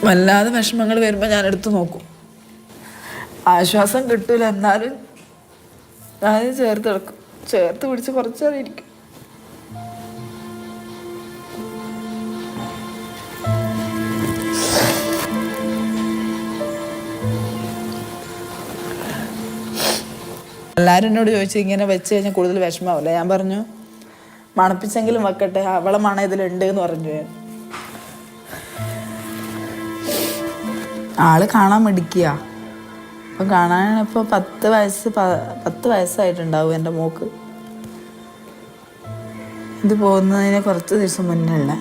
വല്ലാതെ വിഷമങ്ങൾ വരുമ്പോൾ ഞാൻ എടുത്തു നോക്കും. ആശ്വാസം കിട്ടൂല, എന്നാലും ഞാൻ ചേർത്ത് കിടക്കും. ചേർത്ത് പിടിച്ച് കുറച്ചേരം ഇരിക്കും. എല്ലാവരും എന്നോട് ചോദിച്ചു ഇങ്ങനെ വെച്ച് കഴിഞ്ഞാൽ കൂടുതൽ വിഷമാവില്ല. ഞാൻ പറഞ്ഞു മണപ്പിച്ചെങ്കിലും വെക്കട്ടെ, അവളെ മണം ഇതിലുണ്ട് എന്ന് പറഞ്ഞു. ഞാൻ ആള് കാണാൻ മിടിക്കുക. അപ്പം കാണാനിപ്പോൾ 10 വയസ്സായിട്ടുണ്ടാവും എൻ്റെ മോക്ക്. ഇത് പോകുന്നതിന് കുറച്ച് ദിവസം മുന്നേ ഉള്ള.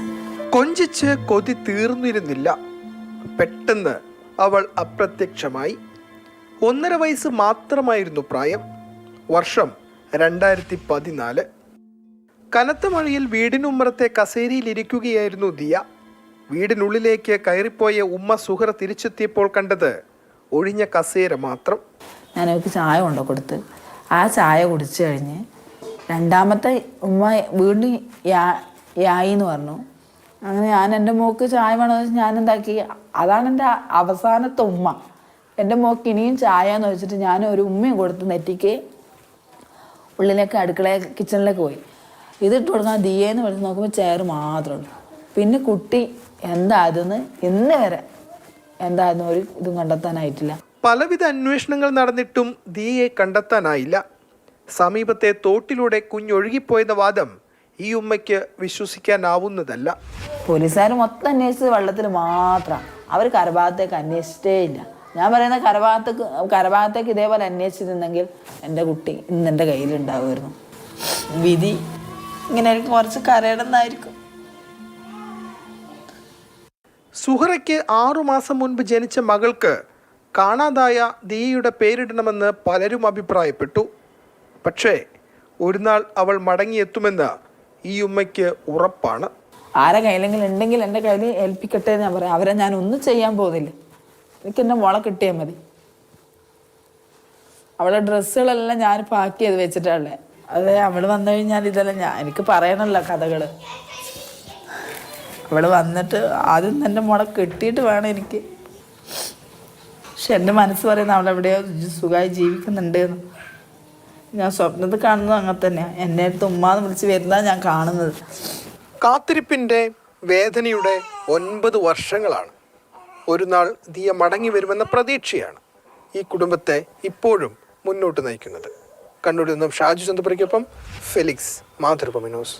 കൊഞ്ചിച്ച് കൊതി തീർന്നിരുന്നില്ല. പെട്ടെന്ന് അവൾ അപ്രത്യക്ഷമായി. 1.5 വയസ്സ് മാത്രമായിരുന്നു പ്രായം. വർഷം 2014. കനത്ത മഴയിൽ വീടിനുമ്മറത്തെ കസേരയിലിരിക്കുകയായിരുന്നു ദിയ. വീടിനുള്ളിലേക്ക് കയറിപ്പോയ ഉമ്മ സുഹറ തിരിച്ചെത്തിയപ്പോൾ കണ്ടത് ഒഴിഞ്ഞ കസേര മാത്രം. ഞാൻ അവർക്ക് ചായ കൊണ്ടു കൊടുത്ത് ആ ചായ കുടിച്ചു കഴിഞ്ഞ് രണ്ടാമത്തെ ഉമ്മ വീണ്ടും യായി എന്ന് പറഞ്ഞു. അങ്ങനെ ഞാൻ എൻ്റെ മോക്ക് ചായ വേണമെന്ന് ഞാൻ എന്താക്കി, അതാണ് എൻ്റെ അവസാനത്തെ ഉമ്മ. എൻ്റെ മോക്ക് ഇനിയും ചായ എന്ന് വെച്ചിട്ട് ഞാൻ ഒരു ഉമ്മയും കൊടുത്ത് നെറ്റിക്ക് ഉള്ളിലേക്ക് കിച്ചണിലേക്ക് പോയി. ഇതിട്ട് കൊടുക്കാൻ ദിയേന്ന് വിളിച്ച് നോക്കുമ്പോൾ ചെയർ മാത്രമുണ്ട്. പിന്നെ കുട്ടി എന്തായതെന്ന് ഇന്ന് വരെ എന്തായിരുന്നു ഒരു ഇതും കണ്ടെത്താനായിട്ടില്ല. പലവിധ അന്വേഷണങ്ങൾ നടന്നിട്ടും ദിയയെ കണ്ടെത്താനായില്ല. സമീപത്തെ തോട്ടിലൂടെ കുഞ്ഞൊഴുകിപ്പോയെന്ന വാദം ഈ ഉമ്മയ്ക്ക് വിശ്വസിക്കാനാവുന്നതല്ല. പോലീസുകാർ മൊത്തം അന്വേഷിച്ചത് വെള്ളത്തിൽ മാത്രമാണ്. അവർ കരഭാഗത്തേക്ക് അന്വേഷിച്ചിട്ടേ ഇല്ല. ഞാൻ പറയുന്ന കരഭാഗത്തേക്ക് ഇതേപോലെ അന്വേഷിച്ചിരുന്നെങ്കിൽ എൻ്റെ കുട്ടി ഇന്ന് എൻ്റെ കയ്യിലുണ്ടാവുമായിരുന്നു. വിധി ഇങ്ങനെ എനിക്ക് കുറച്ച് കരയിടുന്നായിരിക്കും. സുഹറയ്ക്ക് 6 മാസം മുൻപ് ജനിച്ച മകൾക്ക് കാണാതായ ദിയയുടെ പേരിടണമെന്ന് പലരും അഭിപ്രായപ്പെട്ടു. പക്ഷേ ഒരു നാൾ അവൾ മടങ്ങിയെത്തുമെന്ന് ഈ ഉമ്മയ്ക്ക് ഉറപ്പാണ്. ആരെ കയ്യിലെങ്കിലും ഉണ്ടെങ്കിൽ എൻ്റെ കയ്യിൽ ഏൽപ്പിക്കട്ടെ എന്ന് ഞാൻ പറയാം. അവരെ ഞാൻ ഒന്നും ചെയ്യാൻ പോകുന്നില്ല. എനിക്ക് എൻ്റെ മോളെ കിട്ടിയാൽ മതി. അവളുടെ ഡ്രസ്സുകളെല്ലാം ഞാൻ പാക്ക് ചെയ്ത് വെച്ചിട്ടുള്ളത്. അതെ, അവൾ വന്നു കഴിഞ്ഞാൽ ഇതെല്ലാം എനിക്ക് പറയണമല്ലോ കഥകൾ. അവൾ വന്നിട്ട് ആദ്യം എൻ്റെ മോളെ കെട്ടിയിട്ട് വേണം എനിക്ക്. പക്ഷെ എൻ്റെ മനസ്സ് പറയുന്നത് അവളെവിടെയോ സുഖമായി ജീവിക്കുന്നുണ്ട് എന്ന്. ഞാൻ സ്വപ്നത്തിൽ കാണുന്നത് അങ്ങനെ തന്നെയാണ്. എന്നെ അടുത്ത് ഉമ്മാന്ന് വിളിച്ച് വരുന്നതാണ് ഞാൻ കാണുന്നത്. കാത്തിരിപ്പിൻ്റെ വേദനയുടെ 9 വർഷങ്ങളാണ്. ഒരു നാൾ ദിയ മടങ്ങി വരുമെന്ന പ്രതീക്ഷയാണ് ഈ കുടുംബത്തെ ഇപ്പോഴും മുന്നോട്ട് നയിക്കുന്നത്. കണ്ണൂരിൽ നിന്നും ഷാജു ചന്ദ്രപുരയ്ക്കൊപ്പം ഫെലിക്സ്, മാതൃഭൂമി ന്യൂസ്.